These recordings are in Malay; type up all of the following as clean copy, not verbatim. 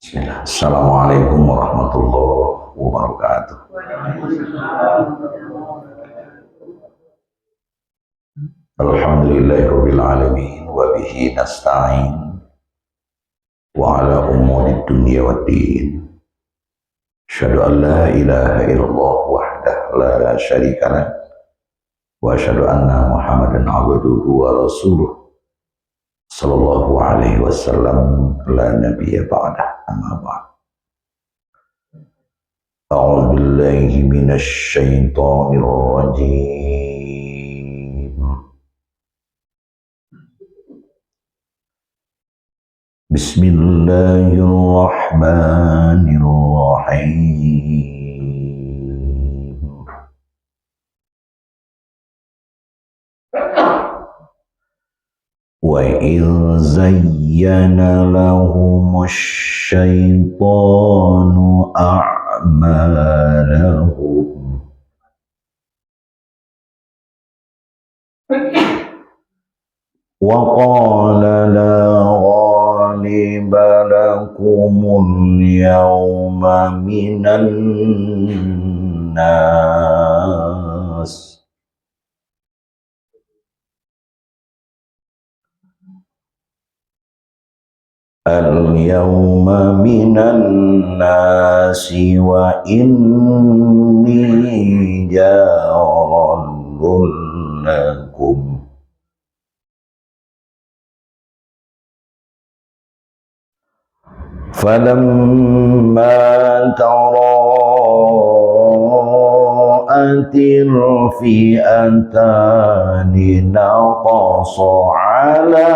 Bismillah. Assalamualaikum warahmatullahi wabarakatuh. Alhamdulillahirabbil alamin wa bihi nasta'in wa ala umuri dunya waddin. Asyhadu an la ilaha illallah wahdahu la syarika lah wa asyhadu anna Muhammadan abduhu wa rasuluh sallallahu alaihi wasallam la nabiyya ba'dah amma ba'd. A'udzu billahi minasy syaithanir rajim. Bismillahirrahmanirrahim. Wa idh zayyana lahumusy syaitanu a'malahum wa qala la ghaliba lakumul yawma minan nas al-yawma minan nasi wa inni jarun lakum falamma tara'atil fi'atani naqasa ala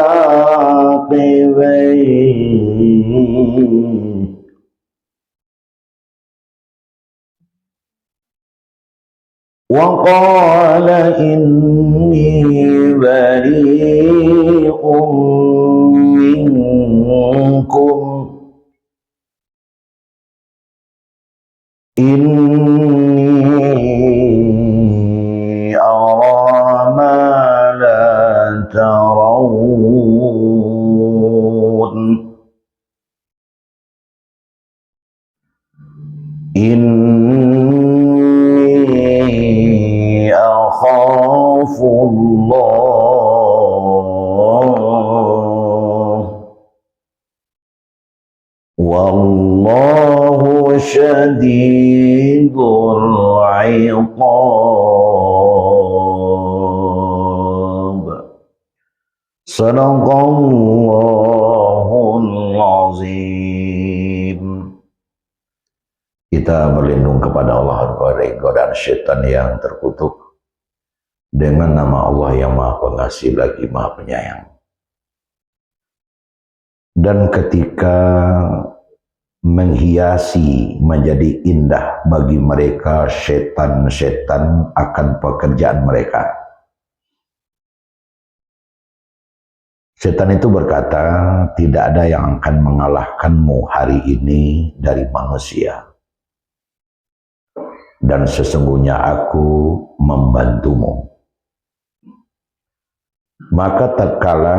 wa qala inni bari'un minkum inni ara ma la tarawun inni akhafullah wallahu syadidul iqab. Sadaqallahul azim. Kita berlindung kepada Allah dari godaan syaitan yang terkutuk dengan nama Allah yang Maha Pengasih lagi Maha Penyayang. Dan ketika menghiasi menjadi indah bagi mereka syaitan-syaitan akan pekerjaan mereka, syaitan itu berkata, tidak ada yang akan mengalahkanmu hari ini dari manusia. Dan sesungguhnya aku membantumu. Maka tatkala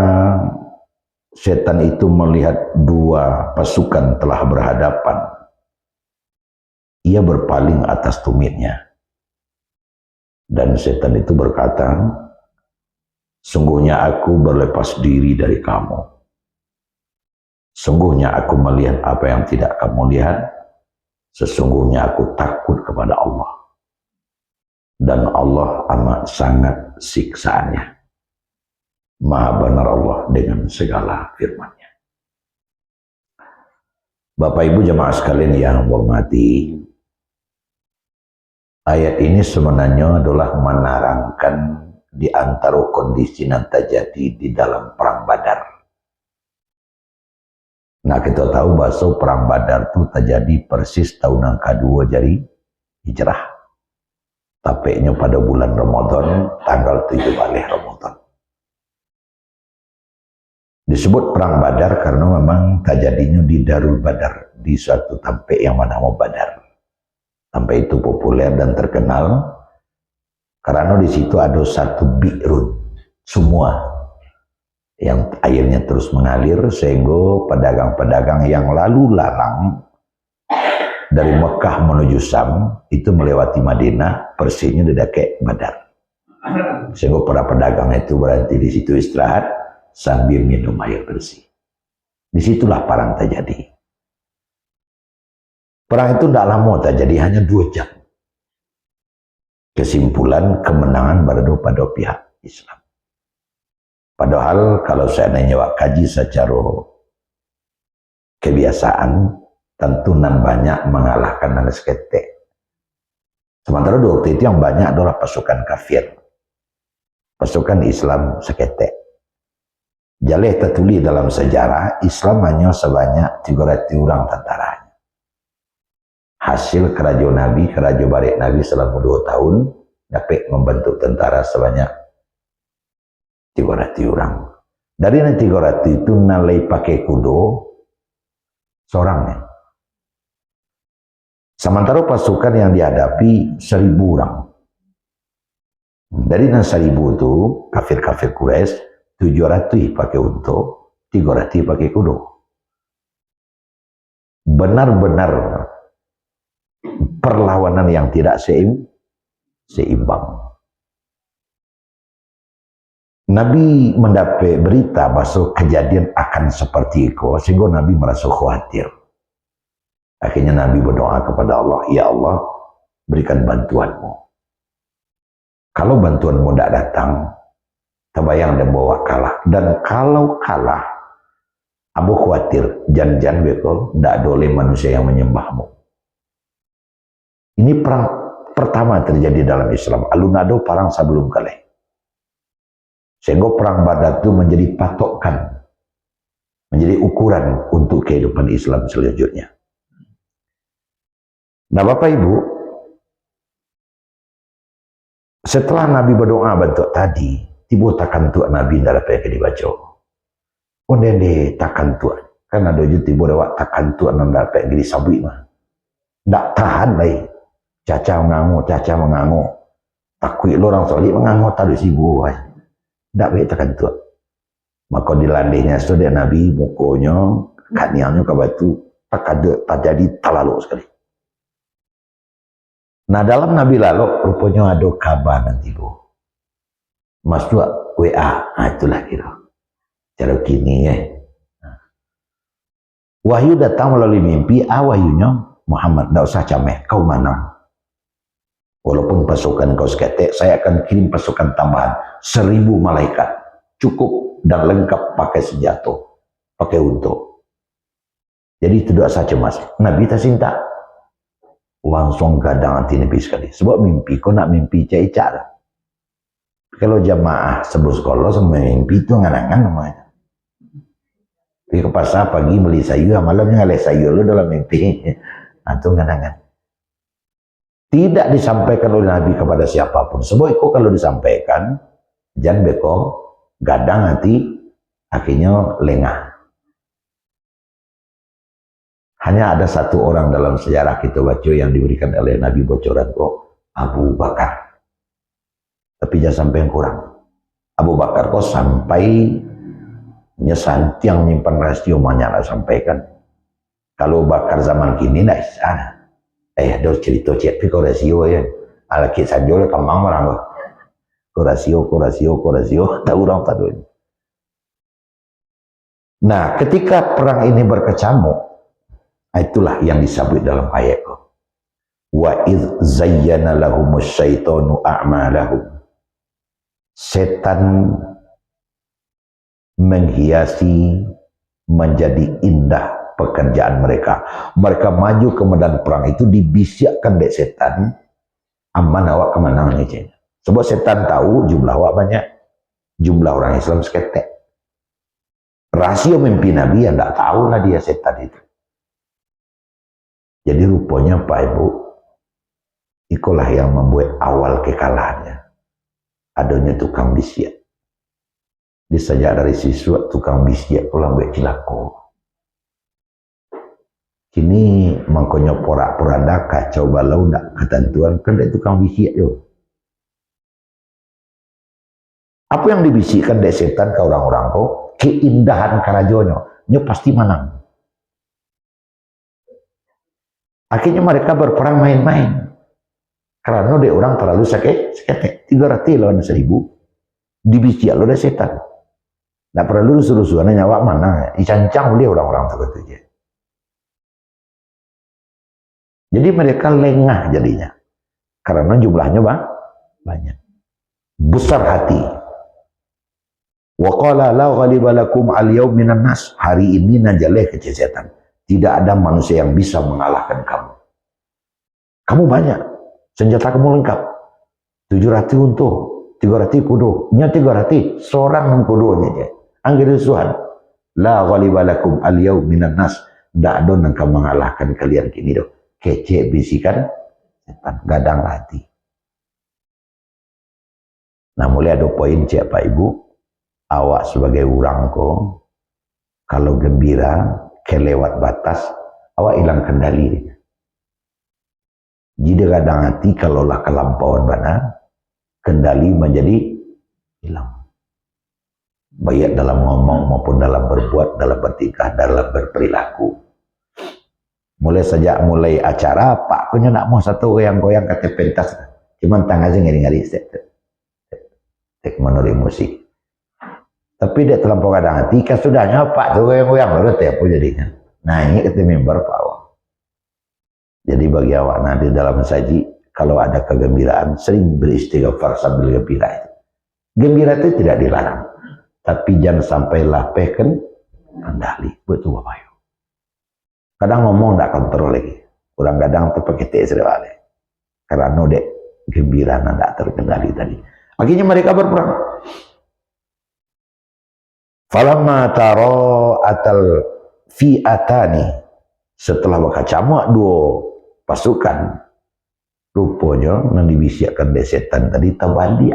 syaitan itu melihat dua pasukan telah berhadapan, ia berpaling atas tumitnya. Dan syaitan itu berkata, sungguhnya aku berlepas diri dari kamu. Sungguhnya aku melihat apa yang tidak kamu lihat. Sesungguhnya aku takut kepada Allah. Dan Allah amat sangat siksaannya. Maha benar Allah dengan segala firman-Nya. Bapak Ibu jemaah sekalian yang hormati, ayat ini sebenarnya adalah menerangkan di antara kondisi yang terjadi di dalam perang Badar. Nah, kita tahu bahwa perang Badar itu terjadi persis tahun yang kedua dari hijrah. Tapeknya pada bulan Ramadan, tanggal 7 Ramadan. Disebut perang Badar karena memang terjadinya di Darul Badar, di suatu tampek yang bernama Badar. Tampek itu populer dan terkenal karena di situ ada satu bi'run, semua yang airnya terus mengalir sehingga pedagang-pedagang yang lalu lalang dari Mekah menuju Syam itu melewati Madinah, persisnya di dekat Badar. Sehingga para pedagang itu berhenti di situ istirahat sambil minum air bersih. Disitulah perang terjadi. Perang itu tidak lama terjadi, hanya 2 jam. Kesimpulan kemenangan berada pada pihak Islam. Padahal kalau saya nanya kaji secara kebiasaan, tentu nan banyak mengalahkan nan seketek. Sementara waktu itu yang banyak adalah pasukan kafir. Pasukan Islam seketek. Jaleh tertulis dalam sejarah, Islam hanya sebanyak 300 orang tentaranya. Hasil kerajaan Nabi, kerajaan barik Nabi selama 2 tahun, dapat membentuk tentara sebanyak 300 orang. Dari 300 itu nalai pakai kudo seorangnya. Sementara pasukan yang dihadapi 1000 orang. Dari 1000 itu kafir-kafir Quraisy 700 pakai unta, 300 pakai kudo. Benar-benar perlawanan yang tidak seimbang. Nabi mendapat berita bahwa kejadian akan seperti itu, sehingga Nabi merasa khawatir. Akhirnya Nabi berdoa kepada Allah, ya Allah, berikan bantuanmu. Kalau bantuanmu tidak datang, terbayang dan bawa kalah. Dan kalau kalah, Abu khawatir, jangan bekol, tidak boleh manusia yang menyembahmu. Ini perang pertama terjadi dalam Islam. Alun-ado perang sebelum kalah. Sehingga perang Badar itu menjadi patokan, menjadi ukuran untuk kehidupan Islam selanjutnya. Nah Bapak Ibu, setelah Nabi berdoa bentuk tadi, tiba takkan tuak Nabi tidak dapat dibaca. Oh nende takkan tuak, kan ada juga tiba lewat takkan tuak tidak dapat disabui mah. Tak tahan baik, caca mengangu, takut orang solid mengangu tadi sibu. Tak baik takkan tuak. Maka dilandihnya sudah Nabi mukonya, kaniannya ke batu, tak jadi terlalu sekali. Nah dalam Nabi lalu rupanya ada kabar nanti bu. Mas dua WA, itulah kira. Cara kini ya. Wahyu datang melalui mimpi, wahyunya Muhammad, tidak usah cameh, kau mana? Walaupun pasukan kau seketek, saya akan kirim pasukan tambahan 1000 malaikat, cukup dan lengkap pakai senjata, pakai unta. Jadi tidak usah cemas. Nabi tak cinta. Langsung gadang hati Nabi sekali. Sebab mimpi, kau nak mimpi cai-cara. Kalau jamaah sebut sekolah sama mimpi itu nganangan namanya. Pergi ke pasar pagi beli sayur, malamnya ngalih sayur lu dalam mimpi. Itu nganangan. Tidak disampaikan oleh Nabi kepada siapapun. Sebab itu kalau disampaikan, jangan beko, gadang hati, akhirnya lengah. Hanya ada satu orang dalam sejarah kita baca yang diberikan oleh Nabi bocoran kok, Abu Bakar. Tapi jangan sampai yang kurang. Abu Bakar kok sampai nyesanti yang menyimpan rahasia mana sampaikan. Kalau Bakar zaman kini tidak bisa. Ada cerita tapi kau rasio ya. Alaki saja lah kemang orang kok. Korasio, tahu orang tahu. Nah, ketika perang ini berkecamuk, itulah yang disebut dalam ayat. Wa idz zayyana lahumus syaitanu a'malahum. Setan menghiasi menjadi indah pekerjaan mereka. Mereka maju ke medan perang itu dibisikkan dek setan, aman awak kemenangan aja. Sebab setan tahu jumlah awak banyak, jumlah orang Islam seketek. Rasio mimpi Nabi yang tak tahu lah dia setan itu. Jadi rupanya Pak Ibu, itulah yang membuat awal kekalahannya. Adanya tukang bisik. Disajak dari siswa tukang bisik pulang buat cilako. Kini makanya porak-poranda kacau balau dak ketentuan kan tukang bisik yo. Apa yang dibisikkan dari setan ke orang-orang kau? Keindahan karajonyo. Nyo pasti menang. Akhirnya mereka berperang main-main. Karena dia orang terlalu sakit. 300 lawan 1000. Dibisik lo dari setan. Nggak perlu rusuh-rusuhan nyawa mana. Dicancang oleh orang-orang tertentu. Jadi mereka lengah jadinya. Karena jumlahnya banyak. Besar hati. Wa qala la ghaliba lakum al-yawm minan nas. Hari ini najaleh kecesetan. Tidak ada manusia yang bisa mengalahkan kamu. Kamu banyak. Senjata kamu lengkap. 700 untuk 300 kudo. Nya 300 seorang kudonya dia. Anggir suhan. La ghaliba lakum al-yawm minan nas. Tidak ada yang akan mengalahkan kalian kini doh. Kece bisikan setan. Gadang hati. Nah mulai ada poin cik Pak Ibu. Awak sebagai orang ko, kalau gembira, kelewat batas, awak hilang kendali. Jadi kadang hati kalaulah kelampauan mana, kendali menjadi hilang. Baik dalam ngomong maupun dalam berbuat, dalam bertingkah, dalam berperilaku. Mulai acara, Pak, kunya nak mau satu goyang-goyang kata pentas. Cuman tangan aja ngeri-ngeri. Tek menuri musik. Tapi dia terlampau kadang hati, kan sudahnya Pak tuh goyang-goyang baru tiap jadinya. Nah ini kata member Pak awak. Jadi bagi awak nanti dalam saji, kalau ada kegembiraan, sering beristighfar sambil gembira itu. Gembira itu tidak dilarang. Tapi jangan sampai lapehkan kendali. Betul Bapak Ibu. Kadang ngomong tidak kontrol lagi. Kurang kadang terpakai TS balik. Karena dek gembira tidak terkendali tadi. Akhirnya mereka berperang. Falamma taro atal fi'atani, setelah berkacamuk dua pasukan, rupanya yang dibisikkan dari setan tadi terbalik.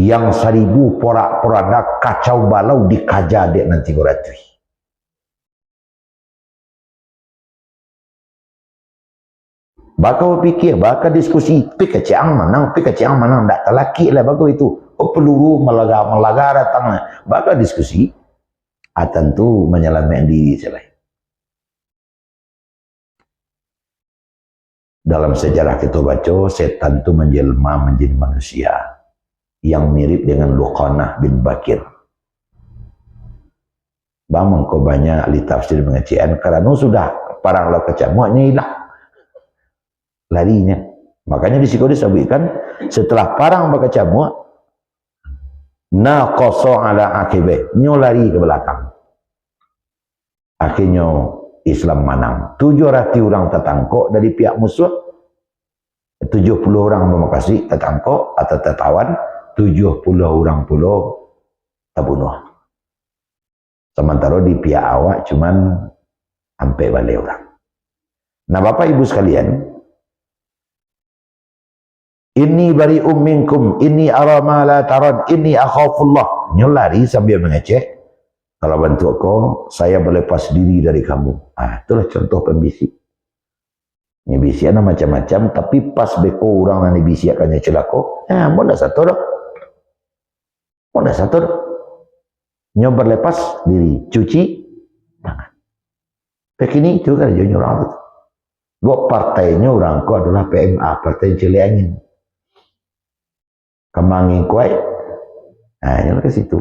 Yang 1000 porak-poranda kacau balau dikaja dek nanti goratri. Bakal berfikir, bakal diskusi, pikacang menang, tak terlaki lah bakal itu. Oh peluru melaga datang, bakal diskusi. Tentu menyelamatkan diri selain. Dalam sejarah kita baca, setan itu menjelma menjadi manusia yang mirip dengan Luqanah bin Bakir. Bang kau banyak ahli tafsir mengecekan karena sudah parang lo kecamuknya hilang. Larinya. Makanya di situ disebutkan setelah parang berkecamuk naqasa ala akibah, nyo lari ke belakang. Akhirnya Islam menang. 700 orang tertangkap dari pihak musuh. 70 orang Memakasi tertangkap atau tertawan, 70 orang pula terbunuh. Sementara di pihak awak cuman sampai balik orang. Nah Bapak Ibu sekalian, inni bari'um minkum, inni ara ma la taran, inni akhafullah. Nyolari sambil mengecek. Kalau bantu kau, saya berlepas diri dari kamu. Itulah contoh pembisik. Ini bisikan macam-macam, tapi pas beko orang yang dibisikannya celako, mau dah satu dah. Mau dah satu dah. Nyo berlepas diri, cuci tangan. Begini itu kan jauh orang itu. Dua partainya orang kau adalah PMA, Partai Cili Angin. Kemangin kuai. Yang ke situ.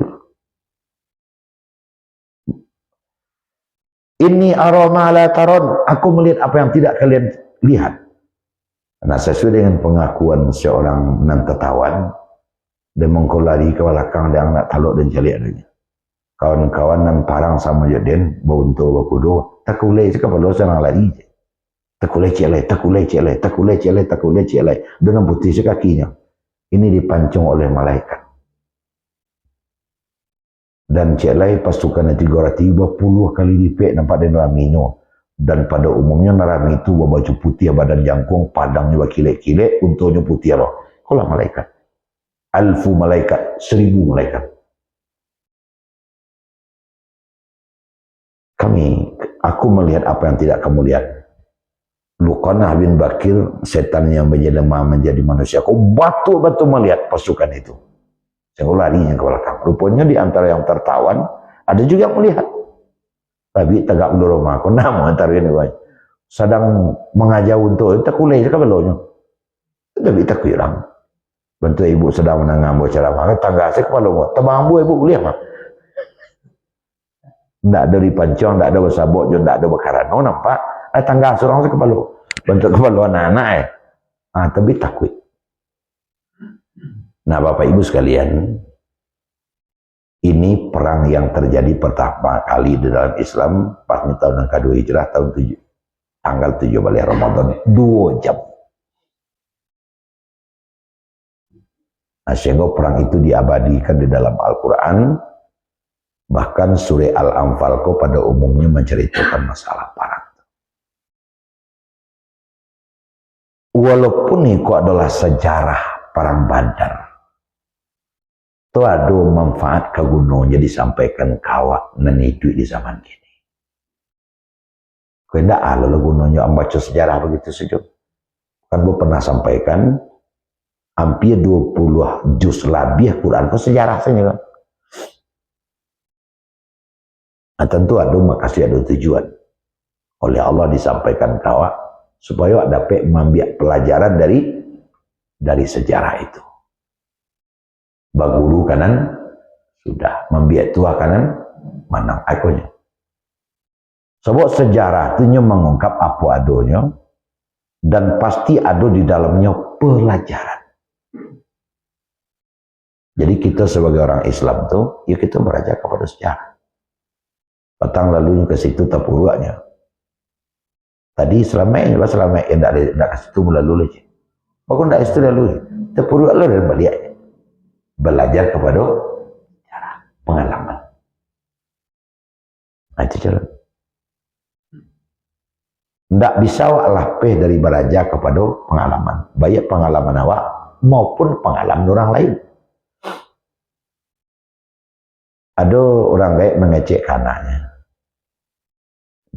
Ini aroma la taron. Aku melihat apa yang tidak kalian lihat. Nah sesuai dengan pengakuan seorang nantetawan, dia mengkolari ke belakang dan nak taluk dan calik adanya. Kawan-kawan nan parang sama Yoden, bonto bakudo, takulai cakap kalau senang lari. Takulai celai. Dengan putih sekakinya. Ini dipancung oleh malaikat. Dan celai pasukan 330 kali dipek nampak dia naraminya. Dan pada umumnya narami itu baju putih badan jangkung, padangnya kilek-kilek, untungnya putih loh. Kalau malaikat. Alfu malaikat, 1000 malaikat. Aku melihat apa yang tidak kamu lihat. Luqanah bin Bakir, setan yang menjelma menjadi manusia. Aku batu-batu melihat pasukan itu. Saya lari ke belakang. Rupanya di antara yang tertawan ada juga yang melihat. Tapi tegak dulu rumah aku nama antara ini sedang mengajar untuk tak kulai ke belakangnya. Tapi tak kurang. Bentuk ibu sedang menangam bocah maka tangga saya kepala rumah. Tebang ibu kuliah mah. Tak ada di pancong, tak ada bersabok, tak ada bekaran. Oh nampak? Tangga seorang saya kepala. Bentuk kepala anak-anak tapi takut. Nah Bapak Ibu sekalian, ini perang yang terjadi pertama kali di dalam Islam pas tahun yang kedua Hijrah tanggal 7 balik Ramadan 2 jam. Nah, sehingga perang itu diabadikan di dalam Al-Quran, bahkan surah Al-Anfal pada umumnya menceritakan masalah perang. Walaupun itu adalah sejarah perang Badar, itu ada manfaat kegunaan jadi sampaikan kawat dan itu di zaman kini. Kau tidak ada gunanya membaca sejarah begitu saja. Kan gue pernah sampaikan hampir 20 juz lebih Quran ke sejarah saja kan. Nah, tentu ada makasih ada tujuan oleh Allah disampaikan kawat supaya dapat mengambil pelajaran dari sejarah itu. Baguru kanan sudah membiak tua kanan manang akonya. Sebab sejarah itu mengungkap apa adanya dan pasti ada di dalamnya pelajaran. Jadi kita sebagai orang Islam tuh, ya kita belajar kepada sejarah. Petang lalunya ke situ terpuruaknya. Tadi selama ini tidak ke situ melalui aja. Bahkan tidak itu lalu terpuruk lalu dan balik. Belajar kepada sejarah, pengalaman. Nah, itu jalan. Tidak bisa awak lapeh dari belajar kepada pengalaman. Baik pengalaman awak maupun pengalaman orang lain. Ada orang baik mengecek anaknya.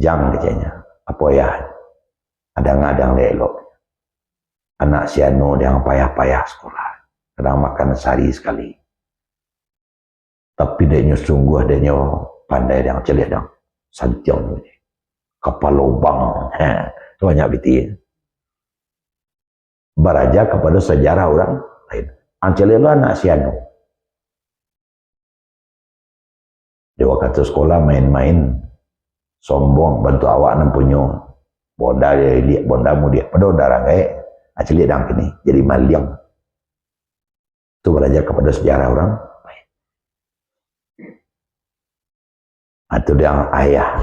Jangan kecenya. Apa ya? Adang-adang elok. Anak si anu yang payah-payah sekolah. Kadang makan sehari sekali. Tapi dia sungguh dia pandai yang celik dong. Santiong ni. Kapal lubang. Itu banyak biti. Beraja kepada sejarah orang lain. Ancelik lu anak si anu. Dia waktu sekolah main-main. Sombong bantu awak nampunyo. Bonda dia lihat bonda mu dia. Pada darah kayak. Ancelik dang kini. Jadi maliang. Itu belajar kepada sejarah orang lain. Atau dia ayah.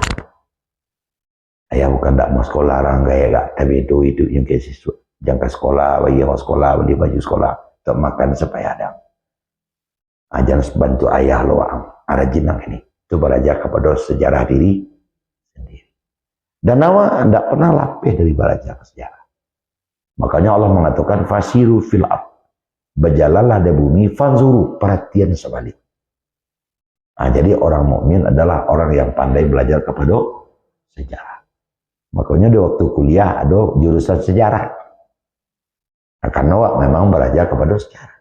Ayah bukan tak mau sekolah orang gaya gak. Tapi itu yang ke siswa. Jangan ke sekolah, bagi orang sekolah, beli baju sekolah. Untuk makan supaya ada. Jangan bantu ayah lo rajin ini. Itu belajar kepada sejarah diri sendiri. Dan awak tidak pernah lapih dari belajar sejarah. Makanya Allah mengatakan fasiru fil ard. Berjalanlah di bumi, fanzuru, perhatian sebalik. Nah, jadi orang mukmin adalah orang yang pandai belajar kepada sejarah. Makanya di waktu kuliah ada jurusan sejarah. Nah, karena memang belajar kepada sejarah.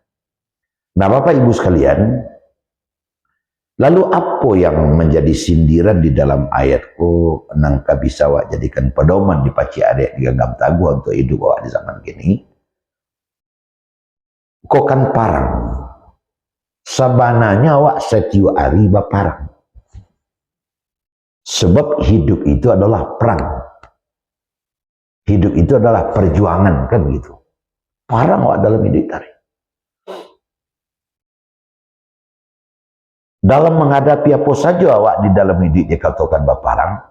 Nah, Bapak Ibu sekalian, lalu apa yang menjadi sindiran di dalam ayatku nangka bisa wak jadikan pedoman di paci adik diganggap taguh untuk hidup wak di zaman kini? Kok kan parang. Sabananya awak setiap hari baparang. Sebab hidup itu adalah perang. Hidup itu adalah perjuangan, kan begitu. Parang awak dalam hidup tadi. Dalam menghadapi apa saja awak di dalam hidup dikatakan baparang,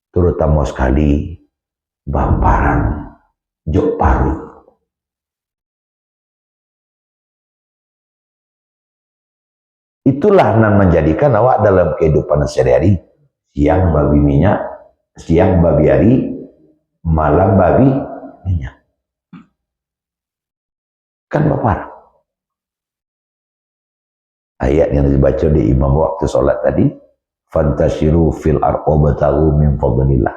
terutama sekali baparang jok paru. Itulah yang menjadikan awak dalam kehidupan sehari-hari siang babi minyak, siang babi hari, malam babi minyak. Kan bapak. Ayat yang dibaca di imam waktu sholat tadi, fantashiru fil arqobatahu min fadlillah.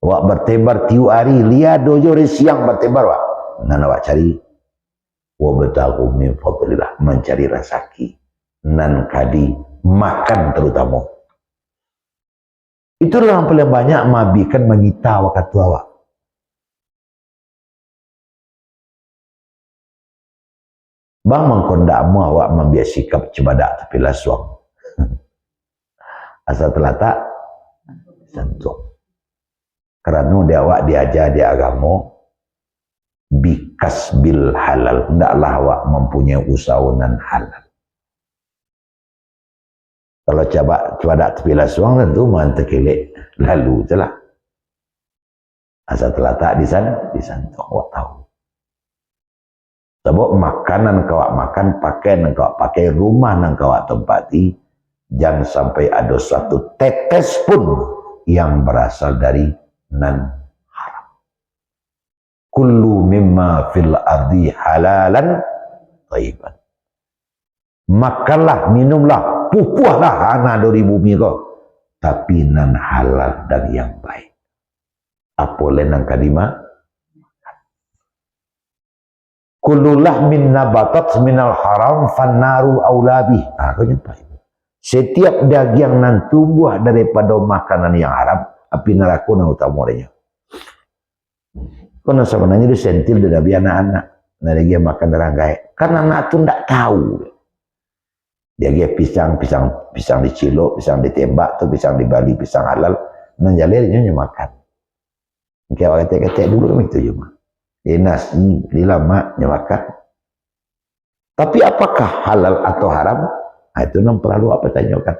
Awak bertebar tiu hari, lihat dojo siang bertebar wak. Nan awak cari wabtaghu min fadlillah, mencari rezeki nan kadi makan terutama. Itulah yang paling banyak mabikan mengita waktu awak. Bang mengkondamu awak membiak sikap cebadak tapi lasuang. Asal telatak sentuh. Kerana dia awak diajar di agama bikas bil halal. Hendaklah awak mempunyai usaha nan halal. Kalau cebadak tapi lasuang tentu mantap kelek lalu jelah. Asal telatak di sana awak tahu. Sebab makanan kau makan, pakaian kau pakai, rumah nang kau tempati, jangan sampai ada suatu tetes pun yang berasal dari nan haram. Kullu mimma fil ardi halalan thayyiban. Makanlah, minumlah, pupuhlah ana dari bumi kau, tapi nan halal dan yang baik. Apa lenang kadima? Kullulah min nabatat minal haram fannaru aulabih. Kau jumpa ini. Setiap daging nan tumbuh daripada makanan yang haram, api neraka na utamanya. Karena sebenarnya itu sentil dari anak-anak. Nah dia makan deranggai. Karena anak tu tidak tahu. Dia pisang dicilok, pisang ditembak, tu pisang di Bali, pisang halal. Nah jalirnya makan. Kayak kata-kata dulu itu cuma. Nasi lama makan. Tapi apakah halal atau haram? Nah, itu yang perlu apa tanyakan.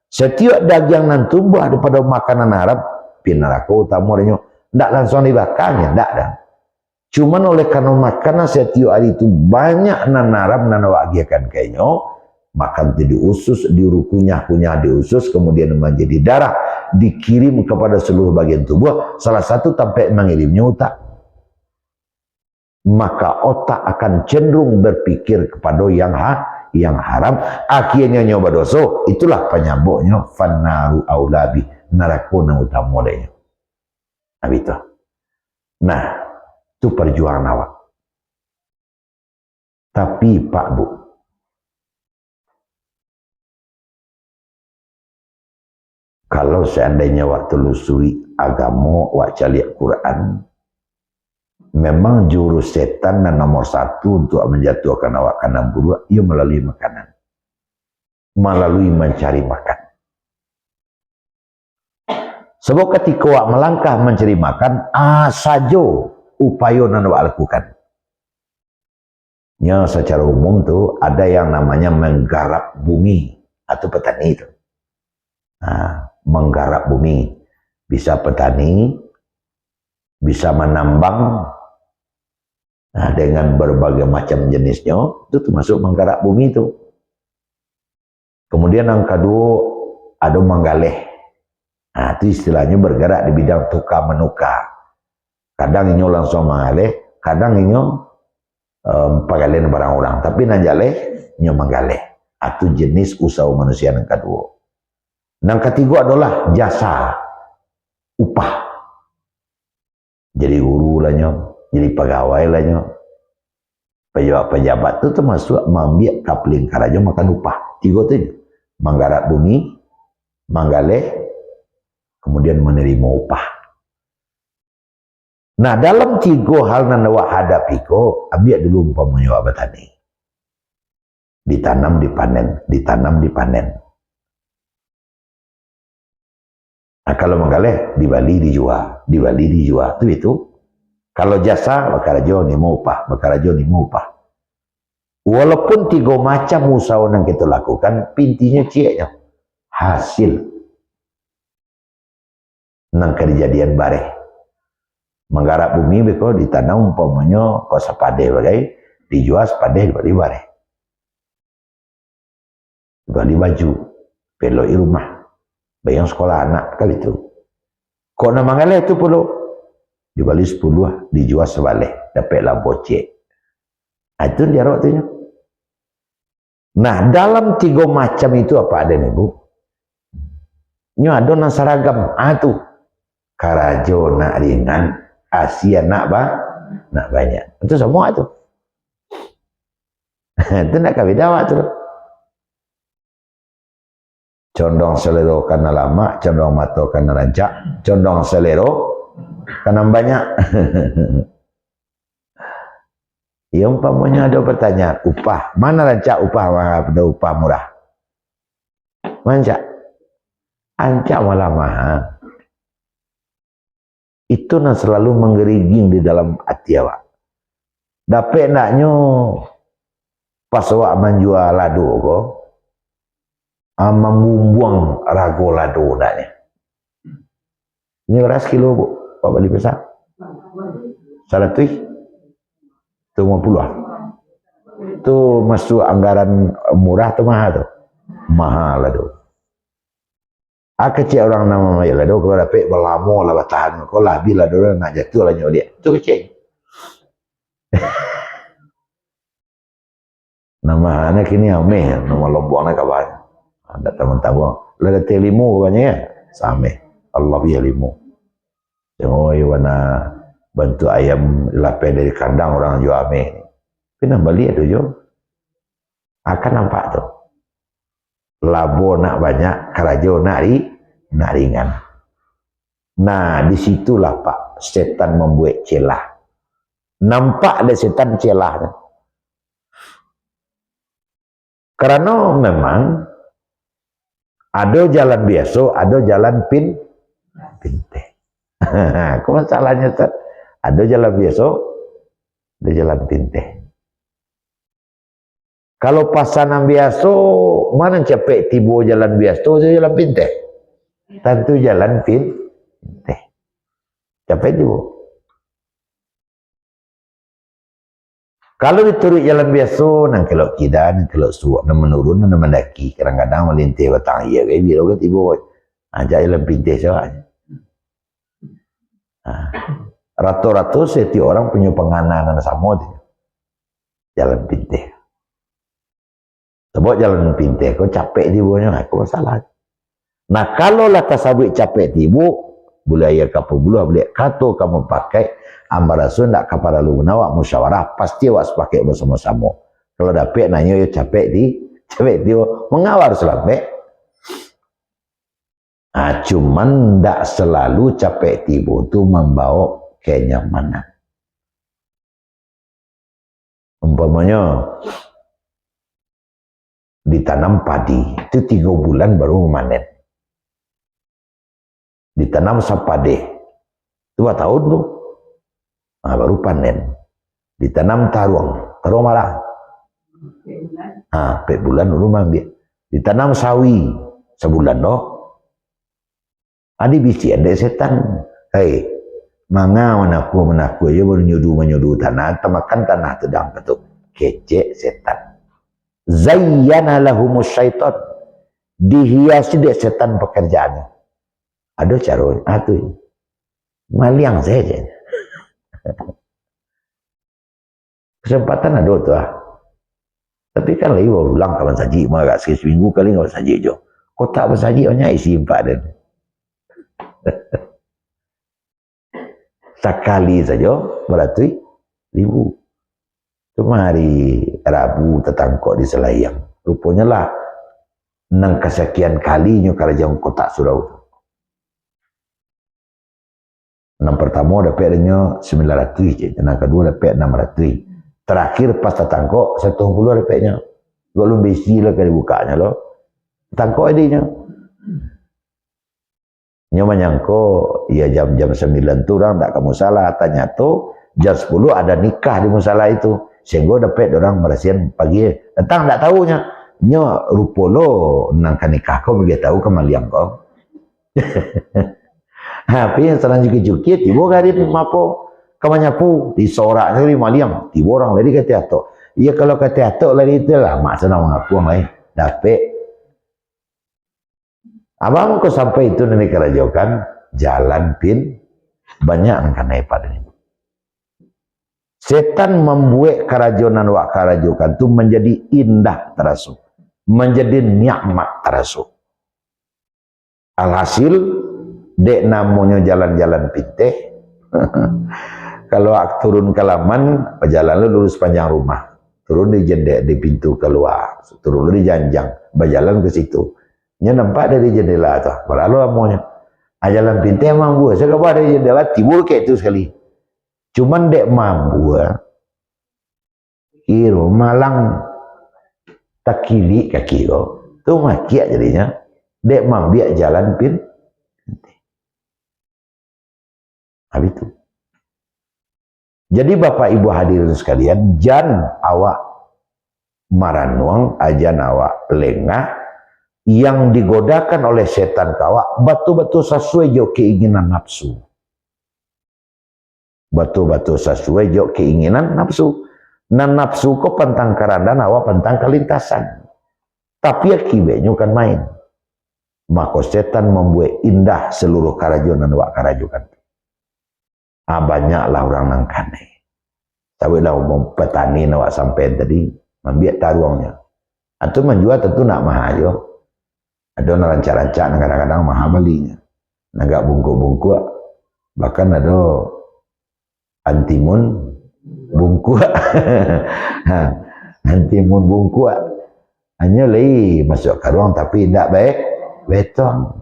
Setiap daging yang tumbuh daripada makanan haram, pinaraka utamanya tidak langsung dibakarnya, tidak dah. Cuman oleh karena makanan setiap hari itu banyak nan haram nan wagiakan kayaknya, makan di usus, diurukunyah di usus, kemudian menjadi darah, dikirim kepada seluruh bagian tubuh. Salah satu sampai mengirimnya otak. Maka otak akan cenderung berpikir kepada yang haram, akhirnya nyoba dosa. Itulah penyambuknya fannaru aulabi, neraka nang utamanya. Itu. Nah, itu perjuangan awak. Tapi Pak Bu, kalau seandainya waktu telusuri agama, wak cari Quran, memang jurus setan dan nomor satu untuk menjatuhkan awak kanan buruk, ia melalui makanan, melalui mencari makan. Sebab ketika awak melangkah mencari makan, saja upaya yang awak lakukan. Ya, secara umum tu ada yang namanya menggarap bumi atau petani itu. Menggarap bumi, bisa petani, bisa menambang. Dengan berbagai macam jenisnya, itu termasuk menggarap bumi itu. Kemudian yang kedua, ada menggaleh. Itu istilahnya bergerak di bidang tukar menukar. Kadang ini langsung menggaleh, kadang ini pagalian barang orang. Tapi nanjaleh, ini menggaleh. Itu jenis usaha manusia yang kedua. Yang ketiga adalah jasa, upah. Jadi guru lahnya, jadi pegawai lahnya, pejabat itu termasuk mengambil kapling karaja makan upah. Tiga itu menggarap bumi, menggaleh, kemudian menerima upah. Nah dalam tiga hal yang awak hadapi ko, ambil dulu umpamanya awak bertani, ditanam dipanen, ditanam dipanen. Nah kalau menggaleh di Bali dijual, di Bali dijual, itu. Kalau jasa, bakarajo ni mau upah, bakarajo ni mau upah. Walaupun tiga macam usaha yang kita lakukan, pintinya cieknya hasil. Nang kejadian bareh. Menggarap bumi beko ditanam umpamanya kau sepade bagai dijual sepade di bareh. Beli baju, peloi rumah, bayang sekolah anak kali itu. Kau nama ngale itu perlu. Dibalik 10 dijual sebalik, dapatlah bocek. Itu dia waktunya. Nah dalam tiga macam itu apa ada nih Bu? Ini ada yang seragam. Itu karajo nak ringan, Asia nak banyak. Itu semua itu. Itu nak kawin dawak tu. Condong selero karena lama, condong mata karena rancak, condong selero karena banyak. Ya umpamanya ada pertanyaan, upah, mana rancak upah, ada upah murah? Rancak, ancak malah mahal. Itu yang selalu menggeriging di dalam hati awak. Dapat naknya pas awak menjual lado kok, membuang rago lado naknya. Ini beras kilo bu, Pak beli besar. 100 itu 50. Itu masuk anggaran murah atau mahal tu? Mahal lado. Kecil orang nama maya lado, kalau dapat berlama lah bertahan, kalau habis lado nak jatuh lah dia. Itu kecil. Nama anak kini ameh, nama lomboknya kawan. Ada teman-teman. Lalu telimu banyak ya, sameh. Allah biya limu. Tengok wana bantu ayam lapar dari kandang orang jual ameh. Kena balik tu jo. Akan nampak tu. Labo nak banyak, karajo nak ringan. Nah, disitulah Pak setan membuat celah. Nampak ada setan celah. Karena memang ada jalan biasa, ada jalan pinteh. Kok masalahnya Ustaz? Ada jalan biasa, ada jalan pinteh. Kalau pasangan biasa, mana capek tiba jalan biasa, jalan pinteh. Tentu jalan pinteh. Capek tiba. Kalau diturut jalan biasa, nang kelok kida, nang kelok suak, nang menurun, nang mendaki. Kadang-kadang melintih batang iya, kayak bila ke tiba. Ajak jalan pinteh sahaja. Rata-rata setiap orang punya penganan sama dia. Jalan pinteh. Sebab jalan pinteh, kau capek tibanya, aku masalah. Nah, kalau lah tasabik capek tibu, boleh ayah kapal bulu, boleh kata kamu pakai ambarasun nak kepada lu nawak musyawarah, pasti awak sepakai bersama-sama. Kalau dapat nanya ya capek tibu, mengawal selambek. Cuman tak selalu capek tibu itu membawa kenyamanan. Umpamanya ditanam padi, itu 3 bulan baru memanen. Ditanam sapade, 2 tahun tuh, baru panen. Ditanam taruang malah, 4 bulan baru ambil. Ditanam sawi, sebulan doh. Adi bisi ada setan, hei, manga menaku aja baru menyudu tanah, temakan tanah tedang ketuk, kecek setan. Zayyana lahumus syaitan, dihiasi dek setan pekerjaannya. Ada cara, tu maliang saja. Kesempatan ada tu Tapi kan lagi baru ulang kawan saji, agak seminggu kali kawan saji jo. Kotak bersaji banyak isi 4 dan. Sekali saja beratus ribu. Cuma hari Rabu tertangkap di Selayang. Rupanya lah nang kesekian kalinya kerajaan kotak surau. Nang pertama dapat adanya 900 je, nang kedua dapat 600. Terakhir pas tertangkap 150 dapatnya. Belum besi lah kali bukanya loh. Tangkap adanya. Nyo menyangko ya jam-jam 9 tu orang tak kamu salah, tanya tu jam 10 ada nikah di musala itu sehingga dapat orang berasian pagi datang tak tahunya nyo rupolo nang nikah kau begitu tahu kemaliang kau. Tapi yang selanjutnya tiba hari mapo kemanyapu di soraknya di maliang tiba orang lari ke teater. Iya kalau ke teater lari itu lah mak senang mengaku mai dapat. Abang kau sampai itu nanti kerajaan jalan banyak karena pada ini. Setan membuat kerajonan wak kerajokan itu menjadi indah terasa, menjadi nikmat terasa. Alhasil dek namanya jalan-jalan pinteh. Kalau turun ke laman, perjalanan dulu sepanjang rumah. turun di jendela di pintu keluar, turun di janjang, berjalan ke situ. Nya nampak dari jendela tuh, berlalu amonya. Jalan pintu emang gua, saya kabar dari jendela tibur kayak itu sekali. Cuman dek mampu, kiro malang tak kiri kaki kau, tuh makiak jadinya. Dek mambiak jalan pintu. Habis itu. Jadi Bapak Ibu hadirin sekalian, jan awak maranuang, ajan awak lengah, yang digodakan oleh setan kawak, betul-betul sesuai jo keinginan nafsu. Betul-betul sesuai jo keinginan nafsu. Nan nafsu ko pentang karadan awak pentang kelintasan. Tapi akibatnya kan main. Maka setan membuat indah seluruh karajunan awak karajukan. Banyaklah orang nangkane. Tapi lah umum petani awak sampai tadi membiak taruangnya. Atau menjual tentu nak mahal jo. Ada rancak-rancak kadang-kadang mahal belinya. Nggak bungkuk-bungkuk. Bahkan ada antimun bungkuk. Antimun bungkuk. Hanya lagi masuk ke ruang tapi tidak baik. Betong.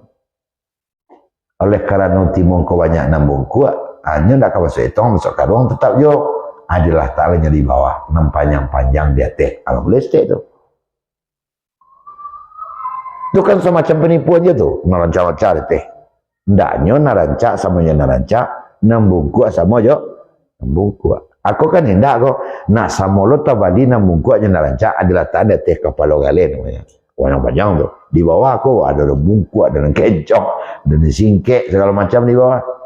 Oleh kerana timun kau banyak nambung kuat. Hanya tak masuk etong masuk ke ruang tetap jo adalah talanya di bawah panjang-panjang di atas kalau boleh stay tu itu kan semacam penipuan je tu narancak-rancak teh ndaknya narancak sama yang narancak nambung kuat sama jo nambung kuat aku kan hendak kau nak sama lo tabali nambung kuat yang narancak adalah tanda teh kepala galen namanya warna panjang tu di bawah aku ada nambung kuat dan kencok dan singkek segala macam di bawah.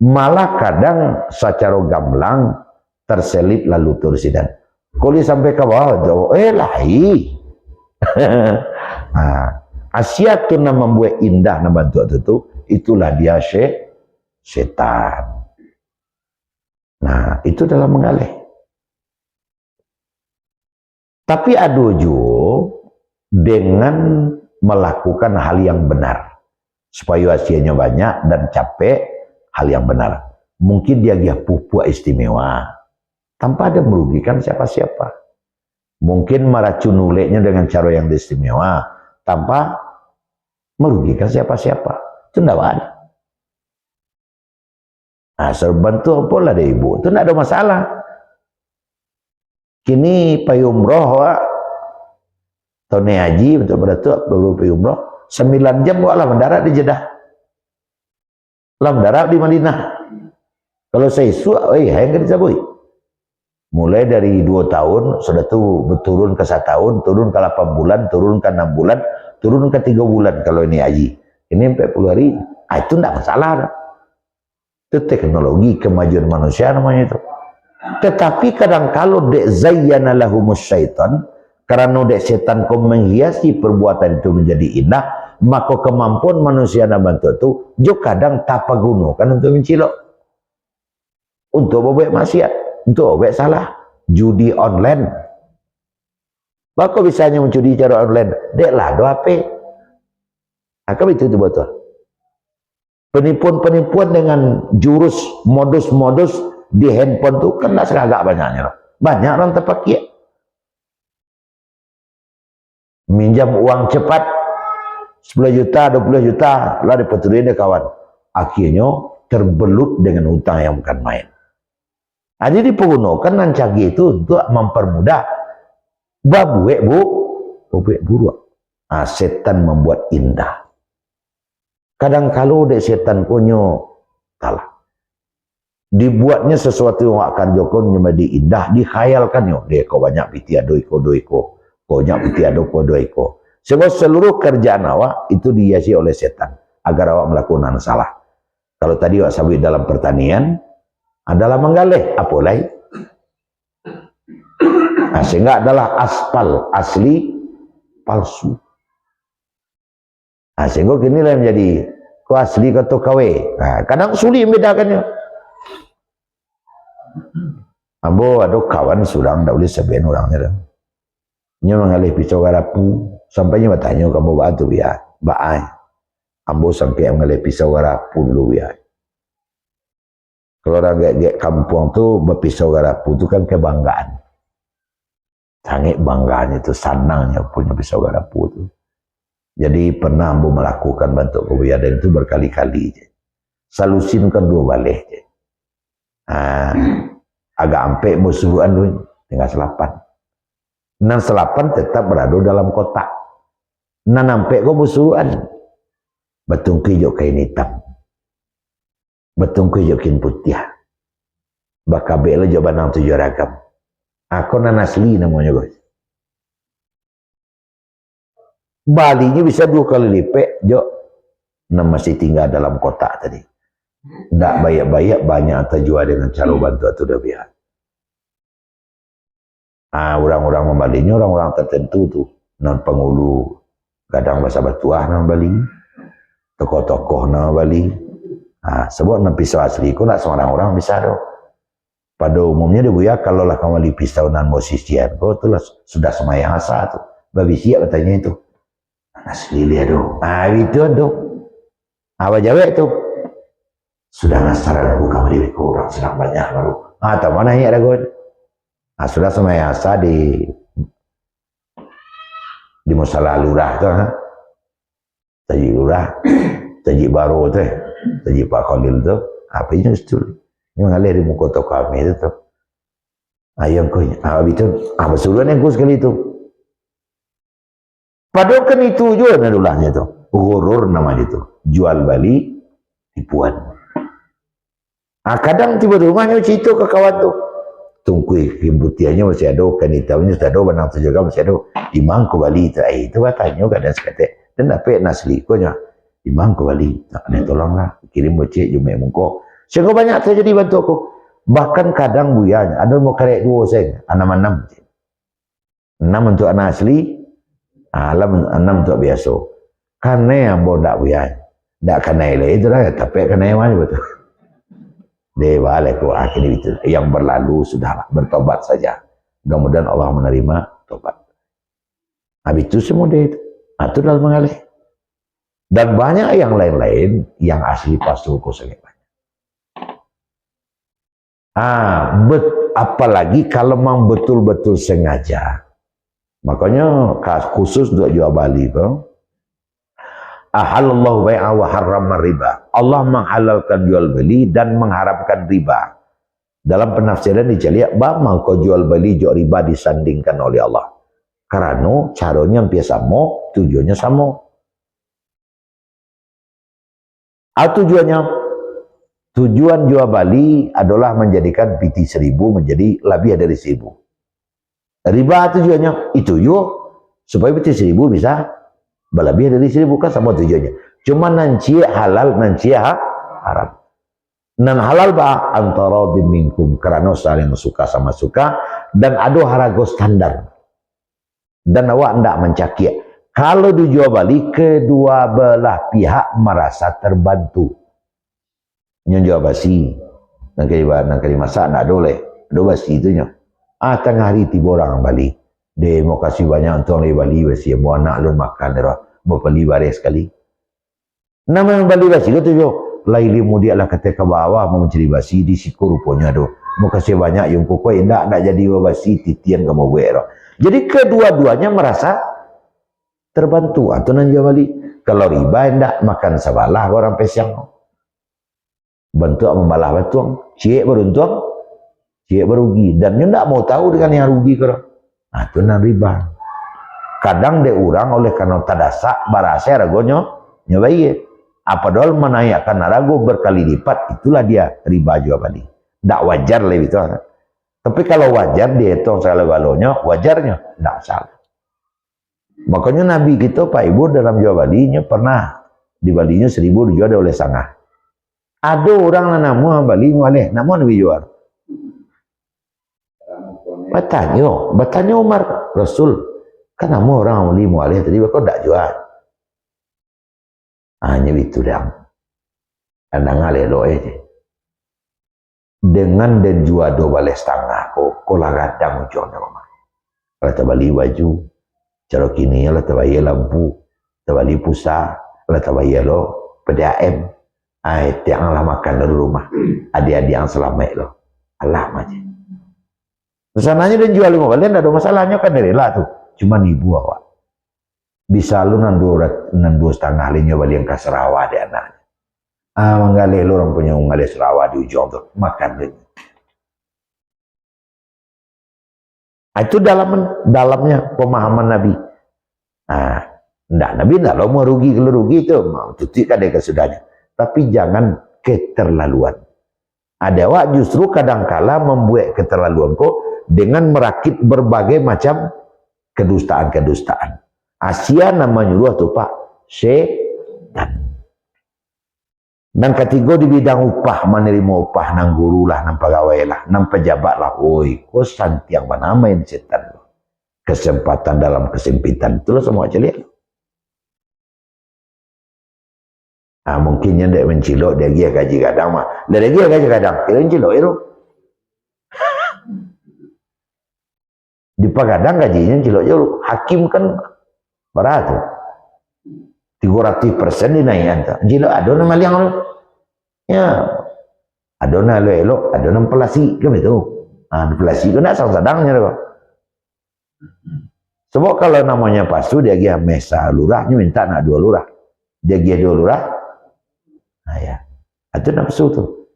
Malah kadang secara gamblang terselip lalu tursidan. Kalau sampai ke bawah, lahi. Asia tu nama membuat indah nama bantu itu, itulah dia setan. Nah, itu dalam mengalih. Tapi ada juga dengan melakukan hal yang benar. Supaya hasilnya banyak dan capek. Hal yang benar. Mungkin dia pupuk istimewa. Tanpa ada merugikan siapa-siapa. Mungkin meracun uleknya dengan cara yang istimewa. Tanpa merugikan siapa-siapa. Itu tidak ada. Nah, serbantu apalah deh ibu. Itu tidak ada masalah. Kini payumroh tahun haji betul betul baru payumroh 9 jam buatlah mendarat di Jeddah. Lah mendarat di Madinah. Kalau saya suak, yang kerja boy. Mulai dari 2 tahun, sudah tuh berturun ke 1 tahun, turun ke 8 bulan, turun ke 6 bulan, turun ke 3 bulan kalau ini haji. Ini 40 hari. Itu tidak masalah. Itu teknologi kemajuan manusia namanya itu. Tetapi kadang kalau dek zayyana lahumus syaitan, karena dek setan kau menghiasi perbuatan itu menjadi indah, maka kemampuan manusia nak bantu itu juga kadang tapa gunakan untuk mencilok, untuk berbuat maksiat, untuk berbuat salah, judi online. Maka bisanya mencuri cara online, deklah do HP. Akak itu betul. Penipuan-penipuan dengan jurus modus-modus di handphone itu kan tak seragak banyaknya. Banyak orang terpakai. Minjam uang cepat 10 juta, 20 juta, lah dipetulin dia kawan. Akhirnya terbelut dengan hutang yang bukan main. Jadi dipergunakan nancagi itu untuk mempermudah babuek buruk. Setan membuat indah. Kadang kalau dek setan konyo kalah. Dibuatnya sesuatu yang akan jokon menjadi indah, dikhayalkannya. Dia kau banyak piti ado iko. Kau banyak piti ado ko do iko. Sebab seluruh kerjaan awak itu dihiasi oleh setan agar awak melakukan salah. Kalau tadi awak sabit dalam pertanian adalah menggalih apolai. Sehingga adalah aspal asli palsu. Sehingga kini lah menjadi kau asli kau kawe. Kadang sulit membedakannya. Ambo ada kawan surang tak boleh sebenarnya orangnya dah. Nya mengalih pisau garapu. Sampainya bertanya kamu batu biar, baai. Ambo sampai mengalih pisau garapu dulu biar. Kalau orang gek kampung tu berpisau garapu tu kan kebanggaan. Sangat bangganya itu, sanangnya punya pisau garpu itu. Jadi pernah Ambo melakukan bentuk kebiadaban itu berkali-kali. Salusin kedua balik. Agak ampe musuhan dulu, tinggal selapan. Nan selapan tetap berada dalam kotak. Nan ampe kok musuhan. Betung hijau kain hitam. Betung hijau kain putih. Bakabe lo jawaban yang tujuh ragam. Aku nan asli namanya guys. Balinya bisa 2 kali lipat, Jo. Nah masih tinggal dalam kotak tadi. Nggak banyak-banyak banyak terjual dengan cara bantu atau dah biar. Orang-orang membalinya orang-orang tertentu tuh, non penghulu kadang bahasa batuah non Bali, tokoh-tokoh non Bali. Sebab non pisau asli ku nak seorang orang bisa do. Pada umumnya dia buya kalau lah kamu pisau non musisian, tu lah sudah semayang asa tuh. Babi siap katanya itu. Asli dia do. Itu do. Apa jawab itu? Sudah ngasaran aku kamu diriku orang sedang banyak baru. Tak mana ya ragon. Sudah semayang asa di musala lurah tu. Taji lurah, taji baru tu, taji Pak Khalil tu. Apa ini betul? Ini mengalir di muka toko kami itu tu. Ayam kau, itu, besuruhan yang kau sekali itu. Padokan itu juga nadulahnya tu. Horor nama itu. Jual bali tipuan. Kadang tiba rumahnya cerita ke kawan tu. Tungkui kimbutiannya masih ada, kan hitamnya sudah ada, benang tu juga masih ada. Imang ke Bali tu. Itu katanya kadang sekate. Dan dapat nasli ko nya. Imang ke Bali. Tak ada tolonglah. Kirim bocek jumek mungko. Sehingga banyak terjadi bantu aku. Bahkan kadang buyanya. Ada mau karek 2 sen. 6 untuk anak asli. 6 untuk biasa. Karena yang bodak buyanya. Tak kena ilai itu lah. Tapi kena yang mana betul. Dewa leku akhirnya itu yang berlalu sudahlah, bertobat saja. Mudah-mudahan Allah menerima tobat. Habis itu semua dia itu dalam mengalih. Dan banyak yang lain-lain yang asli pasulku sangat banyak. Apalagi kalau memang betul-betul sengaja. Makanya khusus untuk jual bali bang. Ahallallahu bai'a wa harrama riba. Allah menghalalkan jual beli dan mengharamkan riba. Dalam penafsiran diceliak, bagaimana kau jual beli jual riba disandingkan oleh Allah? Karena caranya hampir sama, tujuannya sama. Tujuan jual beli adalah menjadikan PT 1000 menjadi lebih dari 1000. Riba tujuannya itu juga supaya PT 1000 bisa berlebih dari 1000 kan sama tujuannya. Cuma nanti halal, nanti haram. Nan halal bah antara diminkum karena saling suka sama suka dan ada harga standar. Dan awak hendak mencakik. Kalau dijual balik kedua belah pihak merasa terbantu. Nyonjual basi, nak kali masak nak boleh. Do basi itu nya. Tengah hari tiba orang balik. Dia mau kasih banyak untuk orang bali basi, mau anak lu makan dia, mau beli baris sekali. Nama yang bali basi itu jo. Laili mudia lah kata ke bawah mau mencari basi di siku rupanya do. Mau kasih banyak yang koko indak nak jadi basi titian kamu buat. Jadi kedua-duanya merasa terbantu atau nan jual bali. Kalau riba indak makan sabalah orang pesyang. Bentuk membalah betul, cik beruntung, cik berugi. Dan dia tidak mau tahu dengan yang rugi kerana. Itu nan riba. Kadang dia orang oleh karena tadasak barasa ragonya nyobai. Padahal menaikkan rago berkali lipat, itulah dia riba jual beli. Tak wajar lebih itu. Tapi kalau wajar dia hitung segala-galanya, wajarnya tidak salah. Makanya Nabi kita Pak Ibu dalam jual belinya pernah di balinya 1000 dijual oleh sangah. Ada orang yang nama bali boleh, nama Nabi jual. Bertanya Umar Rasul, kan nama orang beli mualih tadi kau tak jual. Hanya itu dah. Anda ngalih doa aja. Dengan dan jual 2 balai setengah, kau lagadang ujungnya mama. Kalau tak beli baju, cara kini kalau tak bayar lampu, tak beli pulsa, kalau tak bayar lo PDAM. Itu yang Allah makan dari rumah. Adik-adik yang selamat lo. Allah macam. Sananya dan jual lima balian ada masalahnya kan dari lah tuh. Cuma ibu awak. Bisa lu nandu setengah linyo balian ke Sarawak deh anaknya. Manggaleh lu orang punya ngalih Sarawak di ujung tuh makan deh. Itu dalamnya pemahaman Nabi. Nabi enggak lo mau rugi kalau rugi itu mau tutik ada kesudahnya. Tapi jangan keterlaluan. Ada wak justru kadangkala membuat keterlaluan kok dengan merakit berbagai macam kedustaan-kedustaan. Asia nama nyuruh tuh Pak setan. Dan ketiga di bidang upah, menerima upah nang guru lah, nang pegawai lah, nang pejabat lah. Woi, kok santiang mana main setan. Kesempatan dalam kesempitan itulah semua celik. Mungkinnya dia mencilok dia gia gaji kadang mah. Dia gia gaji kadang, kira mencilok itu. Di pagadang gajinya cilok jauh. Hakim kan berapa tuh? 300% dinaikkan. Cilok ada nama liang lo. Ya, ada nama lo elok, ada nama pelasi kan itu. Pelasi kan nak sedangnya lo. Sebab kalau namanya pasu dia gia mesa lurahnya minta nak 2 lurah. Dia gia 2 lurah. Ya, itu nafsu tuh.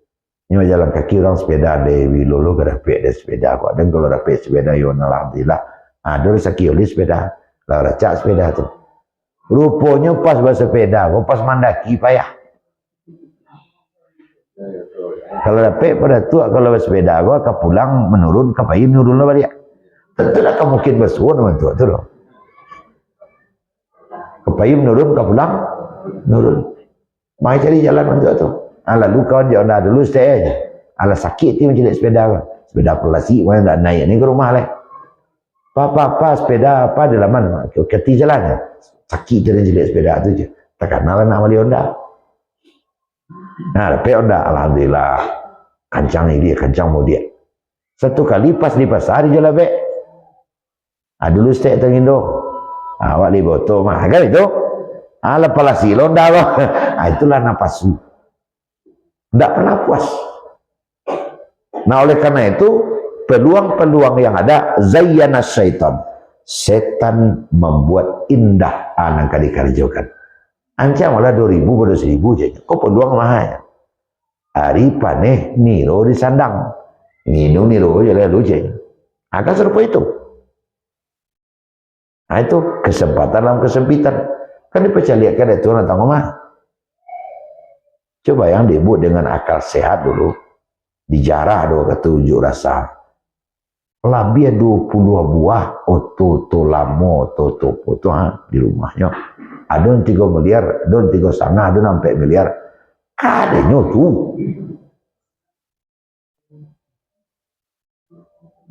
Ini jalan kaki orang sepeda Dewi lolo gak dapet ada sepeda kok. Dan kalau dapet sepeda yon alhamdulillah. Ada rezeki oleh sepeda. Lah racak sepeda tuh. Rupanya pas bersepeda kok pas mandaki payah. Kalau dapet pada tua kalau bersepeda kok akan pulang menurun ke payung nurun lah balik. Tentu akan mungkin bersuun sama tua tu loh. Ke payung menurun ke pulang nurun. Mai cari jalan untuk tu. Lalu kawan dia dah dulu stay aja. Sakit tu macam sepeda kan. Sepeda pelasi mana nak naik ni ke rumah lah. Apa sepeda apa di laman. Keti jalan. Sakit je jelek sepeda tu je. Tak kenal nak beli Honda. Tapi Honda alhamdulillah. Kancang ni dia, kancang mau dia. Satu kali pas di pasar je lah be. Dulu stay tengindo. Awak li boto mah kan itu. Pelasi Honda loh. Itulah napasu. Tidak pernah puas. Nah oleh karena itu peluang-peluang yang ada zayyana syaitan. Setan membuat indah anak dikerjakan. Ancam malah 2.000 pada 1.000 je. Kok peluang mahal. Hari paneh niro di sandang. Minum niro je lalu je. Akan serupa itu. Nah itu kesempatan dalam kesempitan. Kan dipercaliakan itu orang tahu mah. Coba yang disebut dengan akal sehat dulu. Dijarah dulu ke 7 rasa. Lebih 22 buah. Oto lamo, oto di rumahnya. Ada 3 miliar, ada 3,5, ada 4 miliar. Kadanya tu.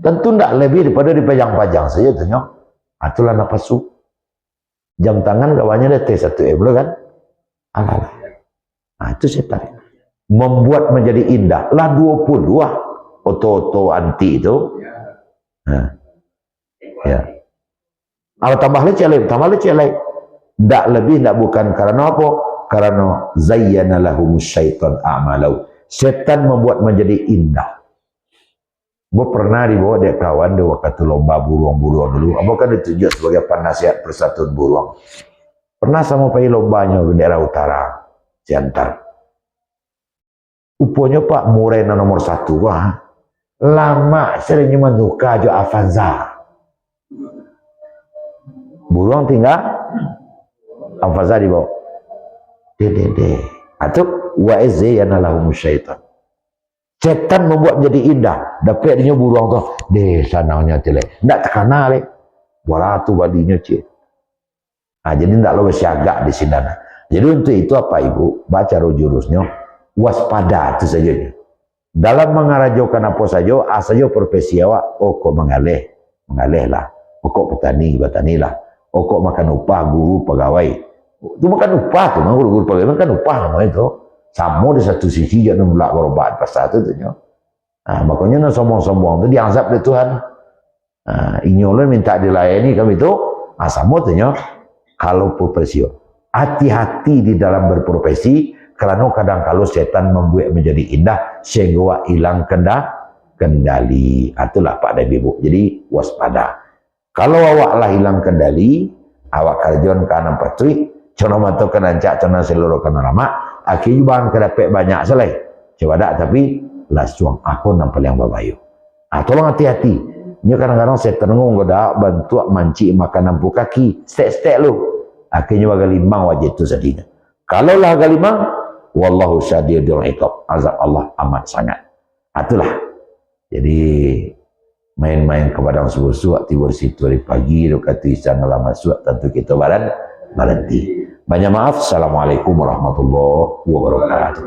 Tentu tidak lebih daripada dipajang-pajang saja. Itulah napasu. Jam tangan kawannya ada T1M kan? Alah. Itu setan. Membuat menjadi indah. Lah 22 oto anti itu. Ya. Kalau tambah leceh lain. Tak lebih, tak bukan karena apa? Karena zayyana lahumus syaitan a'malau. Setan membuat menjadi indah. Gue pernah dibawa dia kawan dia waktu lomba buruang-buruang dulu. Abang kan ditunjuk sebagai penasihat Persatuan Buruang. Pernah sama pergi lombanya di daerah utara. Siantar. Upanya Pak Murena nomor 1 wah. Lama seringnya menuka jo Avanza. Buruang tinggal Avanza dibawa. Dede. Atau wa'izzayyana lahumus syaitan. Setan membuat menjadi indah. Dapat dia buruang tu. Sananya telek. Tak terkenal leh. Walatu badinya cik. Jadi tak lebih siagak di sini. Jadi untuk itu apa ibu? Baca jurusnya. Waspada itu saja. Dalam mengarajaukan apa saja. Saja profesi awak. Kok mengalih. Mengalih lah. Kok petani lah. Kok makan upah guru pegawai. Itu makan upah tu. Guru pegawai makan upah namanya itu. Sama di satu sisi jangan nolak korban pasal itu tu. Makanya nak sombong-sombong tu diazab oleh Tuhan. Inyolan minta dilayani kami itu. Sama tu kalau profesi. Hati-hati di dalam berprofesi. Kerana kadang kalau setan membuat menjadi indah sehingga hilang kendali. Itulah Pak dan Ibu. Jadi waspada. Kalau awak lah hilang kendali, awak kerjon kanan patui, cono matu kenancak, cono seluruh kena lama, akhirnya bang kedapet banyak selai. Coba tak, tapi lasuang aku nampal yang babayu. Tolong hati-hati. Ini kadang-kadang saya tenung goda bantu manci makanan bu kaki, stek-stek lu. Akhirnya baga limang wajib itu sadinya. Kalau lah galimang, wallahu syadidul iqab. Azab Allah amat sangat. Itulah. Jadi main-main ke padang subuh-subuh tiba di situ hari pagi kata istana lama suat tentu kita berhenti. Banyak maaf. Assalamualaikum warahmatullahi wabarakatuh.